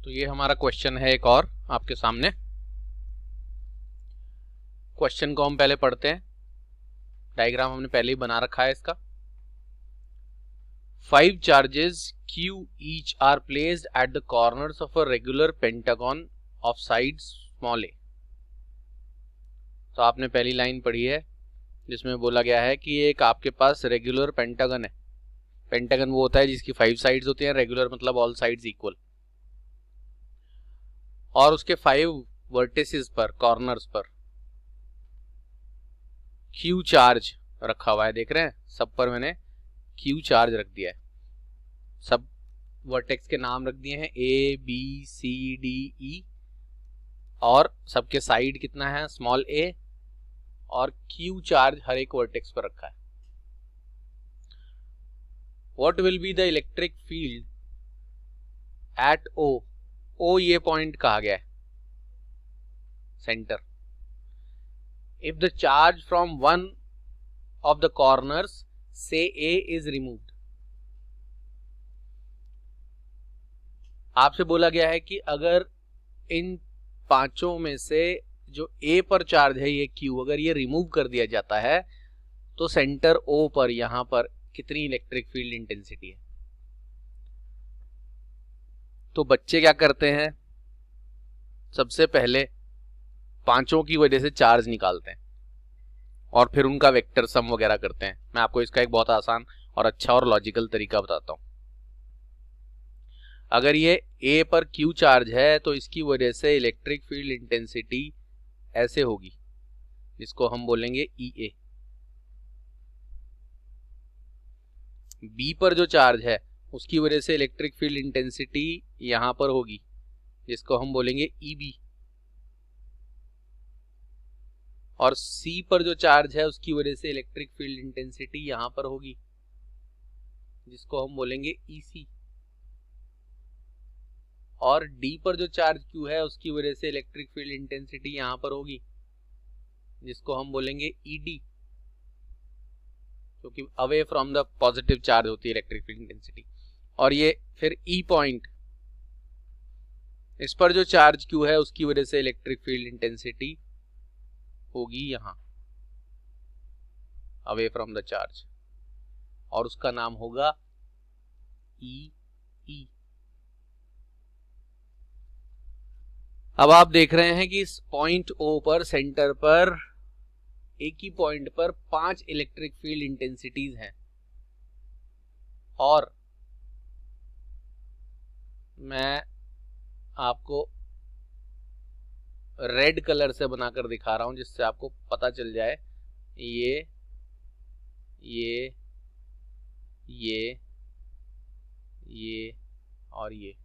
तो ये हमारा क्वेश्चन है एक और आपके सामने। क्वेश्चन को हम पहले पढ़ते हैं। डायग्राम हमने पहले ही बना रखा है इसका। 5 charges Q each are placed at the corners of a regular pentagon of sides small a। तो आपने पहली लाइन पढ़ी है जिसमें बोला गया है कि एक आपके पास रेगुलर पेंटागन है। पेंटागन वो होता है जिसकी 5 साइड्स होती हैं, रेगुलर मतलब ऑल साइड्स इक्वल, और उसके 5 वर्टिसेस पर, कॉर्नर्स पर Q चार्ज रखा हुआ है। देख रहे हैं, सब पर मैंने Q चार्ज रख दिया है। सब वर्टेक्स के नाम रख दिए हैं A B C D E, और सबके साइड कितना है, स्मॉल a, और Q चार्ज हर एक वर्टेक्स पर रखा है। What will be the electric field at O? O ये पॉइंट कहा गया है, centre. If the charge from one of the corners, say A, is removed। आपसे बोला गया है कि अगर इन पांचों में से जो A पर चार्ज है ये Q, अगर ये रिमूव कर दिया जाता है तो सेंटर O पर यहां पर कितनी इलेक्ट्रिक फील्ड इंटेंसिटी है। तो बच्चे क्या करते हैं, सबसे पहले पांचों की वजह से चार्ज निकालते हैं और फिर उनका वेक्टर सम वगैरह करते हैं। मैं आपको इसका एक बहुत आसान और अच्छा और लॉजिकल तरीका बताता हूं। अगर ये A पर Q चार्ज है तो इसकी वजह से इलेक्ट्रिक फील्ड इंटेंसिटी ऐसे होगी, जिसको हम बोलेंगे EA। B पर जो चार्ज है उसकी वजह से इलेक्ट्रिक फील्ड इंटेंसिटी यहां पर होगी, जिसको हम बोलेंगे EB। और C पर जो चार्ज है उसकी वजह से इलेक्ट्रिक फील्ड इंटेंसिटी यहां पर होगी, जिसको हम बोलेंगे EC। और D पर जो चार्ज Q है उसकी वजह से इलेक्ट्रिक फील्ड इंटेंसिटी यहां पर होगी, जिसको हम बोलेंगे ED, क्योंकि away from the positive charge होती है इलेक्ट्रिक फील्ड इंटेंसिटी। और ये फिर E पॉइंट, इस पर जो चार्ज Q है उसकी वजह से इलेक्ट्रिक फील्ड इंटेंसिटी होगी यहां, अवे फ्रॉम द चार्ज, और उसका नाम होगा EE। अब आप देख रहे हैं कि इस पॉइंट O पर, सेंटर पर, एक ही पॉइंट पर 5 इलेक्ट्रिक फील्ड इंटेंसिटीज हैं। और मैं आपको रेड कलर से बनाकर दिखा रहा हूं जिससे आपको पता चल जाए। ये और ये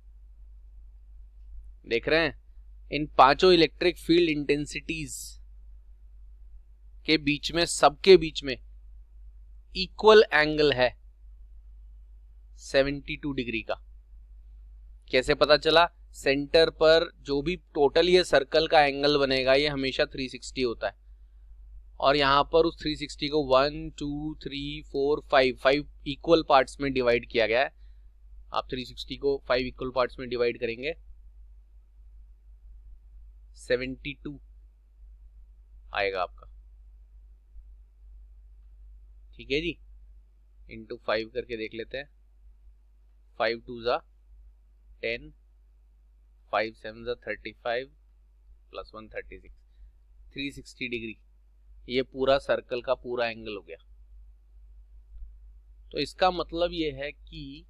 देख रहे हैं, इन पांचों इलेक्ट्रिक फील्ड इंटेंसिटीज के बीच में, सबके बीच में इक्वल एंगल है 72 डिग्री का। कैसे पता चला? सेंटर पर जो भी टोटल ये सर्कल का एंगल बनेगा ये हमेशा 360 होता है, और यहां पर उस 360 को 1 2 3 4 5 इक्वल पार्ट्स में डिवाइड किया गया है। आप 360 को 5 इक्वल पार्ट्स में डिवाइड करेंगे, 72 आएगा आपका। ठीक है जी, इंटू 5 करके देख लेते हैं। 5 2 ज़ा 10, 5 7 ज़ा 35 प्लस 1 36, 360 डिग्री। ये पूरा सर्कल का पूरा एंगल हो गया। तो इसका मतलब ये है कि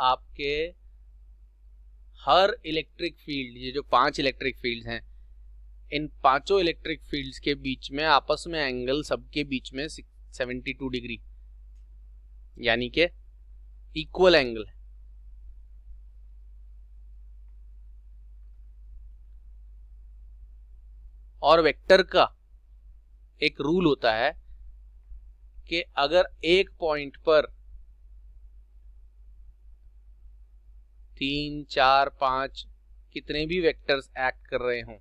आपके हर इलेक्ट्रिक फील्ड, ये जो 5 इलेक्ट्रिक फील्ड्स हैं, इन पांचों इलेक्ट्रिक फील्ड्स के बीच में आपस में एंगल सबके बीच में 72 डिग्री, यानी कि इक्वल एंगल है। और वेक्टर का एक रूल होता है कि अगर एक पॉइंट पर 3 4 5 कितने भी वेक्टर्स एक्ट कर रहे हों,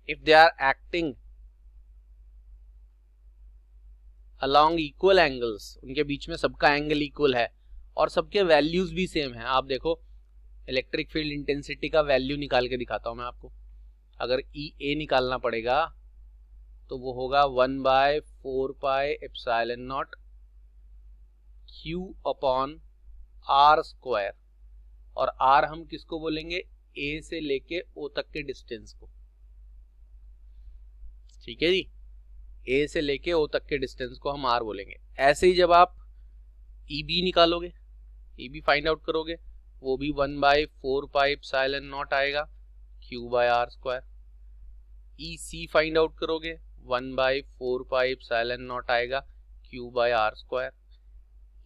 if they are acting along equal angles, उनके बीच में सबका एंगल इक्वल है और सबके वैल्यूज भी सेम है। आप देखो इलेक्ट्रिक फील्ड इंटेंसिटी का वैल्यू निकाल के दिखाता हूं मैं आपको। अगर EA निकालना पड़ेगा तो वो होगा 1/4πε0 Q/r²। और R हम किसको बोलेंगे? A से लेके O तक के डिस्टेंस को। ठीक है जी, A से लेके O तक के डिस्टेंस को हम R बोलेंगे। ऐसे ही जब आप EB निकालोगे, EB फाइंड आउट करोगे, वो भी 1/4πε0 आएगा Q/r²। EC फाइंड आउट करोगे 1/4πε0 आएगा Q/r²।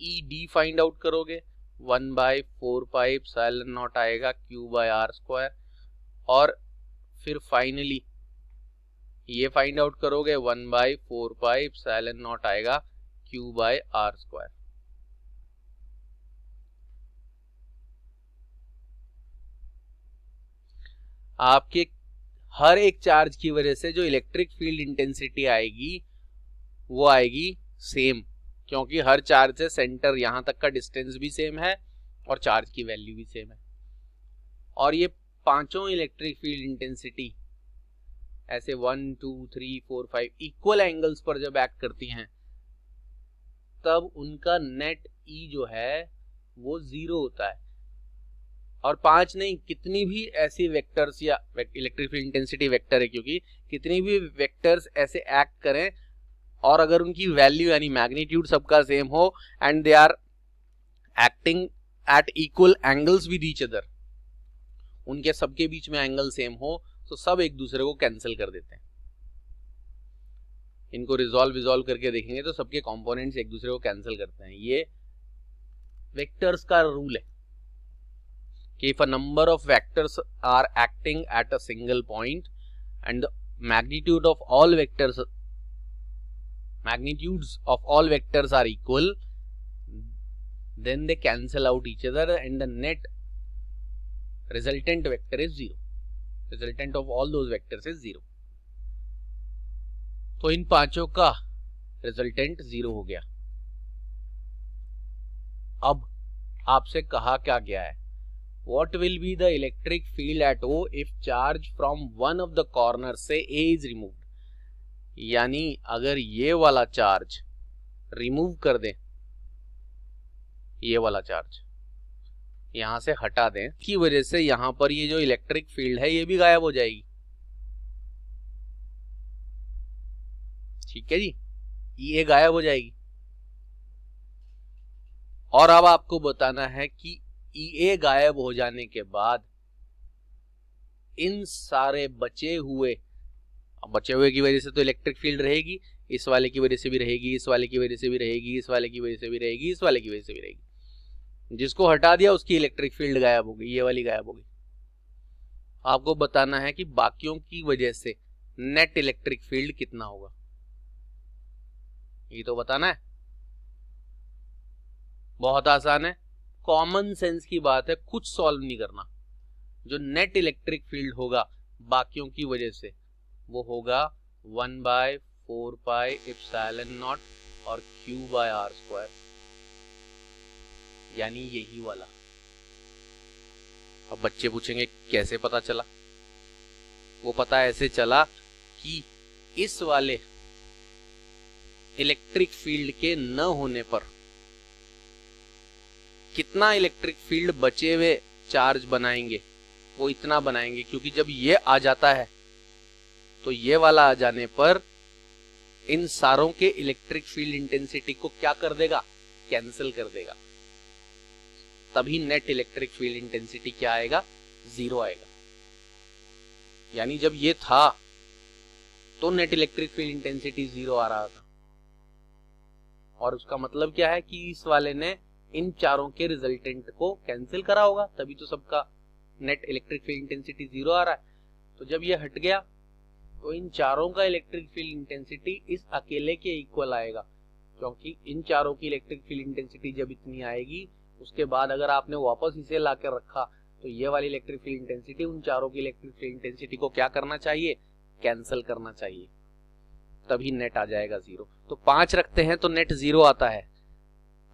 ED फाइंड आउट करोगे 1/4πε0 आएगा Q/r²। और फिर फाइनली ये फाइंड आउट करोगे 1/4πε0 आएगा Q/r²। आपके हर एक चार्ज की वजह से जो इलेक्ट्रिक फील्ड इंटेंसिटी आएगी वो आएगी सेम, क्योंकि हर चार्ज से सेंटर यहां तक का डिस्टेंस भी सेम है और चार्ज की वैल्यू भी सेम है। और ये पांचों इलेक्ट्रिक फील्ड इंटेंसिटी ऐसे 1 2 3 4 5 इक्वल एंगल्स पर जब एक्ट करती हैं तब उनका नेट E जो है वो 0 होता है। और 5 नहीं, कितनी भी ऐसी वेक्टर्स या इलेक्ट्रिक फील्ड इंटेंसिटी वेक्टर है, क्योंकि कितनी भी वेक्टर्स ऐसे एक्ट करें और अगर उनकी वैल्यू यानी मैग्नीट्यूड सबका सेम हो and they are acting at equal angles with each other, उनके सबके बीच में एंगल सेम हो, तो सब एक दूसरे को कैंसिल कर देते हैं। इनको रिजॉल्व करके देखेंगे तो सबके कंपोनेंट्स एक दूसरे को कैंसिल करते हैं। ये वेक्टर्स का रूल है कि if a number of vectors are acting at a single point and the magnitudes of all vectors are equal, then they cancel out each other and the net resultant vector is 0. Resultant of all those vectors is 0. तो इन पांचों का resultant 0 हो गया। अब आपसे कहा क्या गया है? What will be the electric field at O if charge from one of the corners से A is removed? यानी अगर ये वाला चार्ज रिमूव कर दें, ये वाला चार्ज यहां से हटा दें, की वजह से यहां पर ये जो इलेक्ट्रिक फील्ड है ये भी गायब हो जाएगी। ठीक है जी, ये गायब हो जाएगी। और अब आपको बताना है कि EA गायब हो जाने के बाद इन सारे बचे हुए की वजह से तो इलेक्ट्रिक फील्ड रहेगी, इस वाले की वजह से भी रहेगी, इस वाले की वजह से भी रहेगी, इस वाले की वजह से भी रहेगी, इस वाले की वजह से भी रहेगी। जिसको हटा दिया उसकी इलेक्ट्रिक फील्ड गायब हो गई, ये वाली गायब हो गई। आपको बताना है कि बाकियों की वजह से नेट इलेक्ट्रिक फील्ड कितना होगा, ये तो बताना है। बहुत आसान है, कॉमन सेंस की बात है, कुछ सॉल्व नहीं करना। जो नेट इलेक्ट्रिक फील्ड होगा बाकियों की वजह से वो होगा 1/4πε0 और Q/r², यानी यही वाला। अब बच्चे पूछेंगे कैसे पता चला? वो पता ऐसे चला कि इस वाले इलेक्ट्रिक फील्ड के न होने पर कितना इलेक्ट्रिक फील्ड बचे हुए चार्ज बनाएंगे, वो इतना बनाएंगे, क्योंकि जब ये आ जाता है तो ये वाला आ जाने पर इन सारों के इलेक्ट्रिक फील्ड इंटेंसिटी को क्या कर देगा? कैंसिल कर देगा। तभी नेट इलेक्ट्रिक फील्ड इंटेंसिटी क्या आएगा? 0 आएगा। यानी जब ये था तो नेट इलेक्ट्रिक फील्ड इंटेंसिटी 0 आ रहा था, और उसका मतलब क्या है कि इस वाले ने इन चारों के रिजल्टेंट को कैंसिल करा होगा, तभी तो सबका नेट इलेक्ट्रिक फील्ड इंटेंसिटी 0 आ रहा है। तो जब ये हट गया तो इन चारों का इलेक्ट्रिक फील्ड इंटेंसिटी इस अकेले के इक्वल आएगा, क्योंकि इन चारों की इलेक्ट्रिक फील्ड इंटेंसिटी जब इतनी आएगी उसके बाद अगर आपने वापस इसे ला कर रखा तो ये वाली इलेक्ट्रिक फील्ड इंटेंसिटी उन चारों की इलेक्ट्रिक फील्ड इंटेंसिटी को क्या करना चाहिए? कैंसिल करना चाहिए, तभी नेट आ जाएगा 0। तो 5 रखते हैं तो नेट 0 आता है,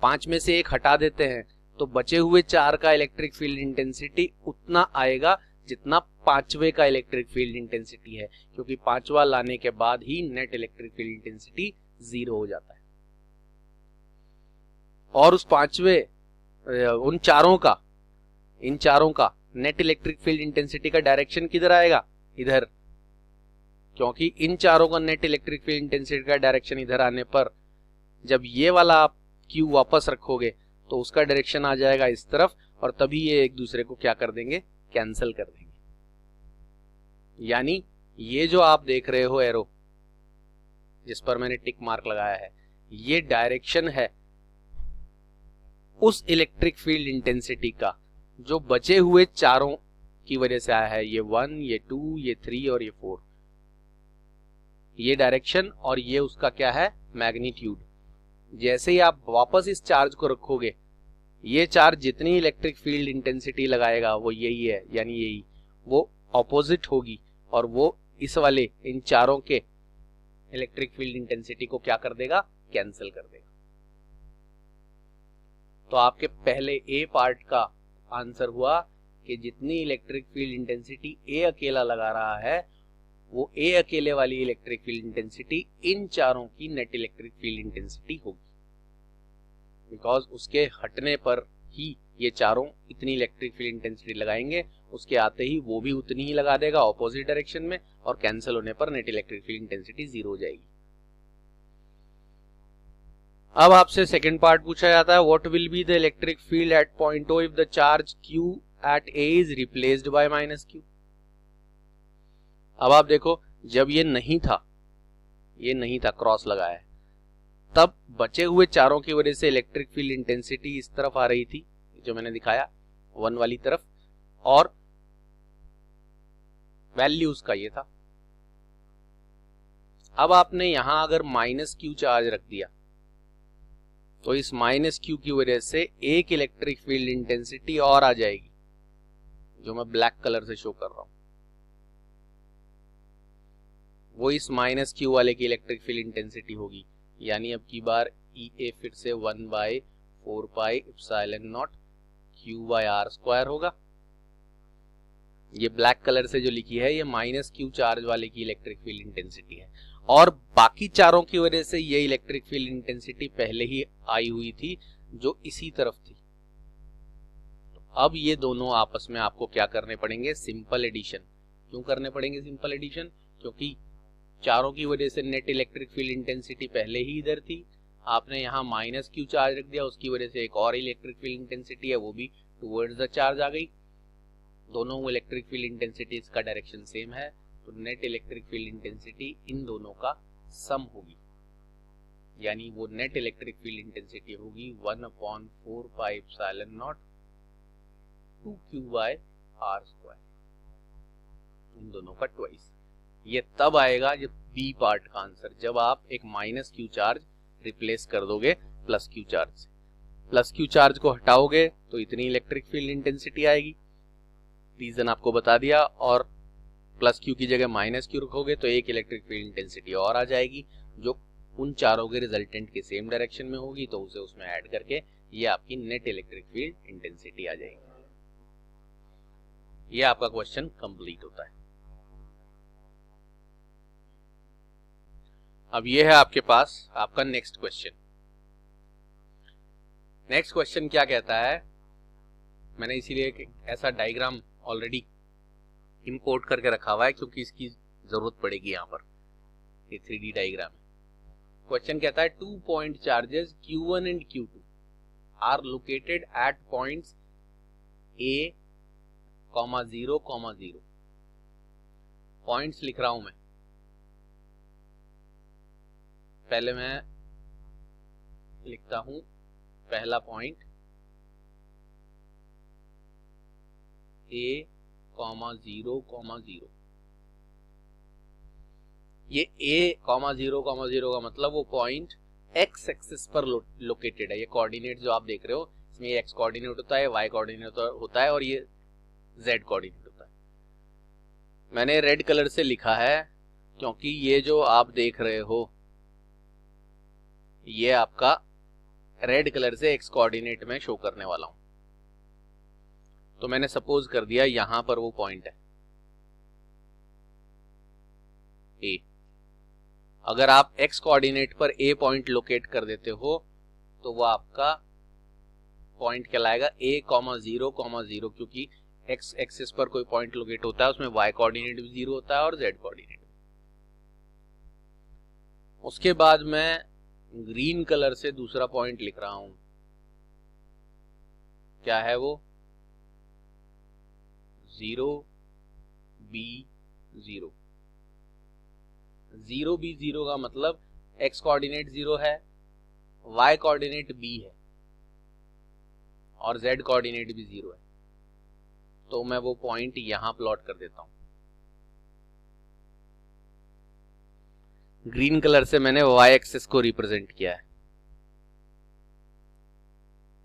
5 में से 1 हटा देते हैं तो बचे हुए 4 का इलेक्ट्रिक फील्ड इंटेंसिटी उतना आएगा जितना 5वें का इलेक्ट्रिक फील्ड इंटेंसिटी है, क्योंकि 5वां लाने के बाद ही नेट इलेक्ट्रिक फील्ड इंटेंसिटी 0 हो जाता है। और उस 5वें इन चारों का नेट इलेक्ट्रिक फील्ड इंटेंसिटी का डायरेक्शन किधर आएगा? इधर, क्योंकि इन चारों का नेट इलेक्ट्रिक फील्ड इंटेंसिटी का डायरेक्शन इधर आने पर जब ये वाला आप Q वापस रखोगे तो उसका डायरेक्शन आ जाएगा इस तरफ, और तभी ये एक दूसरे को क्या कर देंगे? कैंसिल कर देंगे। यानी ये जो आप देख रहे हो एरो जिस पर मैंने टिक मार्क लगाया है, ये डायरेक्शन है उस इलेक्ट्रिक फील्ड इंटेंसिटी का जो बचे हुए चारों की वजह से आया है। ये 1, ये 2, ये 3 और ये 4, ये डायरेक्शन और ये उसका क्या है? मैग्नीट्यूड। जैसे ही आप वापस इस चार्ज को रखोगे, ये चार्ज जितनी इलेक्ट्रिक फील्ड इंटेंसिटी लगाएगा वो यही है, यानी यही, वो ऑपोजिट होगी और वो इस वाले इन चारों के इलेक्ट्रिक फील्ड इंटेंसिटी को क्या कर देगा? कैंसिल कर देगा। तो आपके पहले ए पार्ट का आंसर हुआ कि जितनी इलेक्ट्रिक फील्ड इंटेंसिटी ए अकेला लगा रहा है वो ए अकेले वाली इलेक्ट्रिक फील्ड इंटेंसिटी इन चारों की नेट इलेक्ट्रिक फील्ड इंटेंसिटी होगी, बिकॉज उसके हटने पर ही ये चारों इतनी इलेक्ट्रिक फील्ड इंटेंसिटी लगाएंगे, उसके आते ही वो भी उतनी ही लगा देगा ऑपोजिट डायरेक्शन में, और कैंसिल होने पर नेट इलेक्ट्रिक फील्ड इंटेंसिटी 0 हो जाएगी। अब आपसे सेकंड पार्ट पूछा जाता है, what will be the electric field at point O if the charge Q at A is replaced by -Q। अब आप देखो, जब ये नहीं था क्रॉस लगाया है, तब बचे हुए चारों की वजह से इलेक्ट्रिक फील्ड इंटेंसिटी इस तरफ आ रही थी जो मैंने दिखाया 1 वाली तरफ, और वैल्यू उसका ये था। अब आपने यहां अगर -Q चार्ज रख दिया तो इस -Q की वजह से एक इलेक्ट्रिक फील्ड इंटेंसिटी और आ जाएगी, जो मैं ब्लैक कलर से शो कर रहा हूं। वो इस -Q वाले की इलेक्ट्रिक फील्ड इंटेंसिटी होगी, यानी अब की बार EA फिर से 1/4πε0 Q/r² होगा। ये ब्लैक कलर से जो लिखी है ये -Q चार्ज वाले की इलेक्ट्रिक फील्ड इंटेंसिटी है, और बाकी चारों की वजह से ये इलेक्ट्रिक फील्ड इंटेंसिटी पहले ही आई हुई थी जो इसी तरफ थी। तो अब ये दोनों आपस में आपको क्या करने पड़ेंगे? Simple addition. क्यों करने पड़ेंगे सिंपल एडिशन? क्योंकि चारों की वजह से नेट इलेक्ट्रिक फील्ड इंटेंसिटी पहले ही इधर थी, आपने यहाँ -Q चार्ज रख दिया, उसकी वजह से एक और इलेक्ट्रिक फील्ड इंटेंसिटी है वो भी टुवर्ड्स द चार्ज आ गई। दोनों इलेक्ट्रिक फील्ड इंटेंसिटीज का डायरेक्शन सेम है, तो net electric field intensity in दोनों का सम होगी, यानी वो नेट इलेक्ट्रिक फील्ड इंटेंसिटी होगी 1/4πε0 2Q/r², इन दोनों का ट्वाइस। ये तब आएगा जब बी पार्ट का आंसर, जब आप एक -Q चार्ज रिप्लेस कर दोगे +Q चार्ज से। +Q चार्ज को हटाओगे तो इतनी इलेक्ट्रिक फील्ड इंटेंसिटी आएगी, रीजन आपको बता दिया, और +Q की जगह -Q रखोगे तो एक इलेक्ट्रिक फील्ड इंटेंसिटी और आ जाएगी जो उन चारों के रिजल्टेंट के सेम डायरेक्शन में होगी, तो उसे उसमें ऐड करके ये आपकी नेट इलेक्ट्रिक फील्ड इंटेंसिटी आ जाएगी। ये आपका क्वेश्चन कंप्लीट होता है। अब ये है आपके पास आपका नेक्स्ट क्वेश्चन। नेक्स्ट क्वेश्चन क्या कहता है, मैंने इसीलिए एक ऐसा डायग्राम ऑलरेडी इंपोर्ट करके रखा हुआ है क्योंकि इसकी जरूरत पड़ेगी यहाँ पर, ये 3D डायग्राम है। क्वेश्चन कहता है 2 point charges Q1 and Q2 are located at points A, 0, 0। Points लिख रहा हूं मैं, पहले मैं लिखता हूं पहला पॉइंट A, 0, 0। ये A, 0, 0 का मतलब वो पॉइंट x एक्सिस पर लोकेटेड है। ये कोऑर्डिनेट जो आप देख रहे हो इसमें ये x कोऑर्डिनेट होता है, y कोऑर्डिनेट होता है और ये z कोऑर्डिनेट होता है। मैंने रेड कलर से लिखा है क्योंकि ये जो आप देख रहे हो ये आपका रेड कलर से x कोऑर्डिनेट में शो करने वाला हूं। तो मैंने सपोज कर दिया यहां पर वो पॉइंट है ए। अगर आप एक्स कोऑर्डिनेट पर ए पॉइंट लोकेट कर देते हो तो वो आपका पॉइंट कहलाएगा a,0,0, क्योंकि एक्स एक्सिस पर कोई पॉइंट लोकेट होता है उसमें y कोऑर्डिनेट भी 0 होता है और z कोऑर्डिनेट। उसके बाद मैं ग्रीन कलर से दूसरा पॉइंट लिख रहा हूं, क्या है वो 0B0। 0B0 का मतलब x कोऑर्डिनेट 0 है, y कोऑर्डिनेट b है और z कोऑर्डिनेट भी 0 है। तो मैं वो पॉइंट यहां प्लॉट कर देता हूं। ग्रीन कलर से मैंने y एक्सिस को रिप्रेजेंट किया है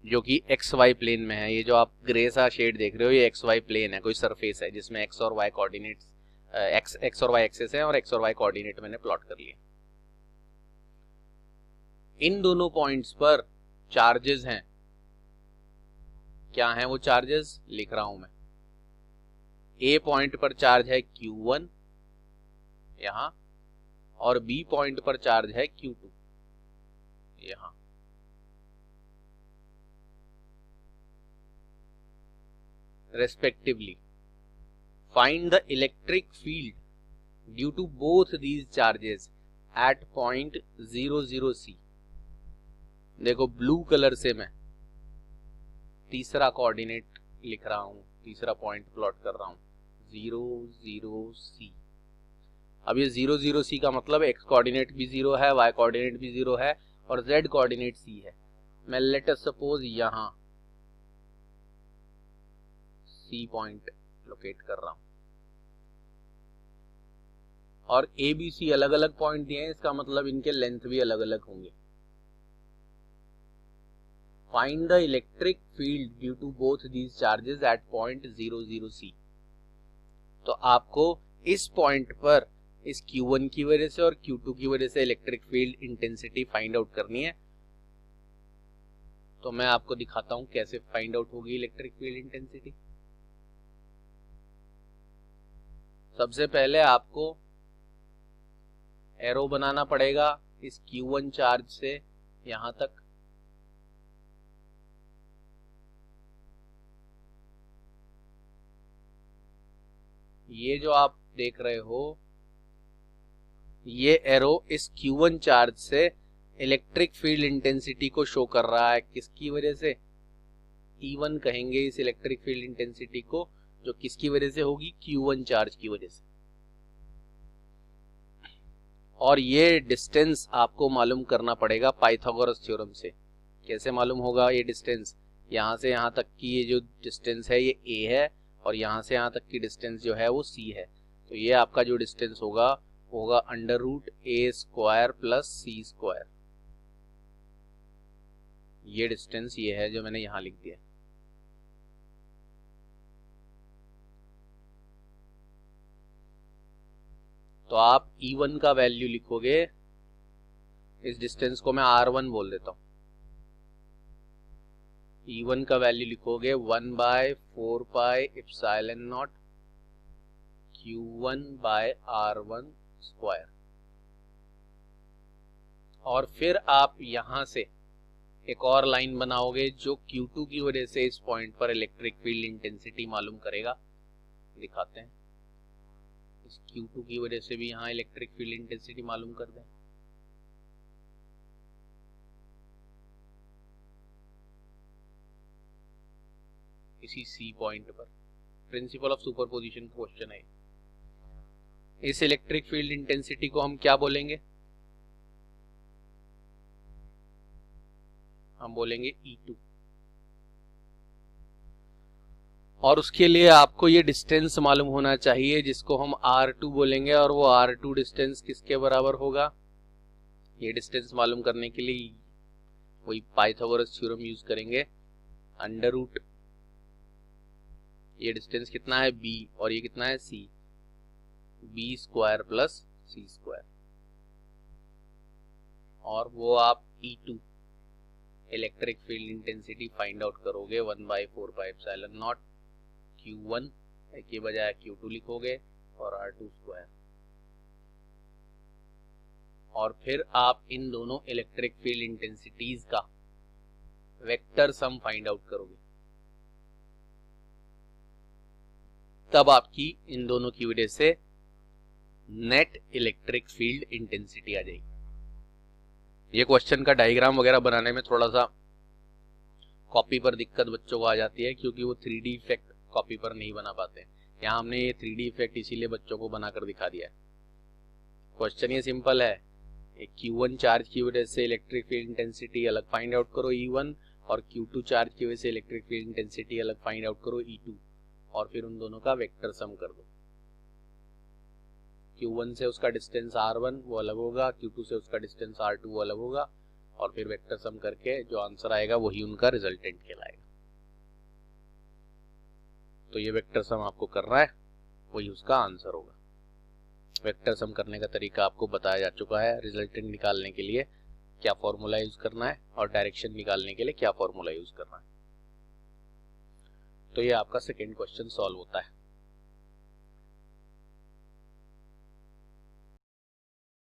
जो कि एक्स वाई प्लेन में है। ये जो आप ग्रे सा शेड देख रहे हो ये एक्स वाई प्लेन है, कोई सरफेस है जिसमें एक्स और वाई कोऑर्डिनेट्स एक्स और वाई एक्सिस है और एक्स और वाई कोऑर्डिनेट मैंने प्लॉट कर लिए। इन दोनों पॉइंट्स पर चार्जेस हैं। क्या हैं वो चार्जेस, लिख रहा हूं मैं। ए पॉइंट पर चार्ज है Q1 यहां और बी पॉइंट पर चार्ज है Q2 यहां। respectively. Find the electric field due to both these charges at point 00C। देखो ब्लू कलर से मैं तीसरा कोऑर्डिनेट लिख रहा हूं, तीसरा पॉइंट प्लॉट कर रहा हूं 00C। अब ये 00C का मतलब x कोऑर्डिनेट भी 0 है, y कोऑर्डिनेट भी 0 है और z कोऑर्डिनेट C है। मैं लेट अस सपोज यहां C पॉइंट लोकेट कर रहा हूं और ए बी सी अलग अलग पॉइंट दिए हैं, इसका मतलब इनके लेंथ भी अलग अलग होंगे। Find the electric field due to both these charges at point 00C। तो आपको इस पॉइंट पर इस Q1 की वजह से और Q2 की वजह से electric field intensity find out करनी है। तो मैं आपको दिखाता हूं कैसे फाइंड आउट होगी इलेक्ट्रिक फील्ड इंटेंसिटी। सबसे पहले आपको एरो बनाना पड़ेगा इस Q1 चार्ज से यहां तक। ये जो आप देख रहे हो ये एरो इस Q1 चार्ज से इलेक्ट्रिक फील्ड इंटेंसिटी को शो कर रहा है। किसकी वजह से, E1 कहेंगे इस इलेक्ट्रिक फील्ड इंटेंसिटी को, जो किसकी वजह से होगी, Q1 चार्ज की वजह से। और ये डिस्टेंस आपको मालूम करना पड़ेगा पाइथागोरस थ्योरम से। कैसे मालूम होगा ये डिस्टेंस, यहां से यहां तक की ये जो डिस्टेंस है ये a है और यहां से यहां तक की डिस्टेंस जो है वो c है। तो ये आपका जो डिस्टेंस होगा वो होगा √a² प्लस c²। ये डिस्टेंस ये है जो मैंने यहां लिख दिया। तो आप E1 का वैल्यू लिखोगे, इस डिस्टेंस को मैं R1 बोल देता हूं। E1 का वैल्यू लिखोगे 1/4πε0 Q1/R1²। और फिर आप यहां से एक और लाइन बनाओगे जो Q2 की वजह से इस पॉइंट पर इलेक्ट्रिक फील्ड इंटेंसिटी मालूम करेगा। दिखाते हैं, इस Q2 की वजह से भी यहां इलेक्ट्रिक फील्ड इंटेंसिटी मालूम कर दें। इसी C पॉइंट पर प्रिंसिपल ऑफ सुपरपोजिशन क्वेश्चन है। इस इलेक्ट्रिक फील्ड इंटेंसिटी को हम क्या बोलेंगे, हम बोलेंगे E2। और उसके लिए आपको ये डिस्टेंस मालूम होना चाहिए जिसको हम R2 बोलेंगे, और वो R2 डिस्टेंस किसके बराबर होगा। ये डिस्टेंस मालूम करने के लिए वही पाइथागोरस थ्योरम यूज करेंगे। अंडर रूट, ये डिस्टेंस कितना है b और ये कितना है c, b² प्लस c²। और वो आप E2 electric field intensity find out करोगे 1/4πε0 Q1 के बजाय Q2 लिखोगे और R2 स्क्वायर, और फिर आप इन दोनों इलेक्ट्रिक फील्ड इंटेंसिटीज का वेक्टर सम फाइंड आउट करोगे, तब आपकी इन दोनों की वजह से नेट इलेक्ट्रिक फील्ड इंटेंसिटी आ जाएगी। ये क्वेश्चन का डायग्राम वगैरह बनाने में थोड़ा सा कॉपी पर दिक्कत बच्चों को आ जाती है, क्योंकि वो 3D इफेक्ट कॉपी पर नहीं बना पाते हैं। यहाँ हमने ये 3D इफेक्ट इसीलिए बच्चों को बनाकर दिखा दिया है। क्वेश्चन ये सिंपल है, एक Q1 चार्ज की वजह से इलेक्ट्रिक फील्ड इंटेंसिटी अलग फाइंड आउट करो E1, और Q2 चार्ज की वजह से इलेक्ट्रिक फील्ड इंटेंसिटी अलग फाइंड आउट करो E2, और फिर उन दोनों का वेक्टर सम कर दो। Q1 से उसका डिस्टेंस R1 वो अलग होगा, Q2 से उसका डिस्टेंस R2 वो अलग होगा, और फिर वेक्टर सम करके जो आंसर आएगा वही उनका रिजल्टेंट कहलाएगा। तो ये वेक्टर सम आपको करना है, वही उसका आंसर होगा। वेक्टर सम करने का तरीका आपको बताया जा चुका है। रिजल्टेंट निकालने के लिए क्या फॉर्मूला यूज करना है और डायरेक्शन निकालने के लिए क्या फॉर्मूला यूज करना है। तो ये आपका सेकेंड क्वेश्चन सॉल्व होता है।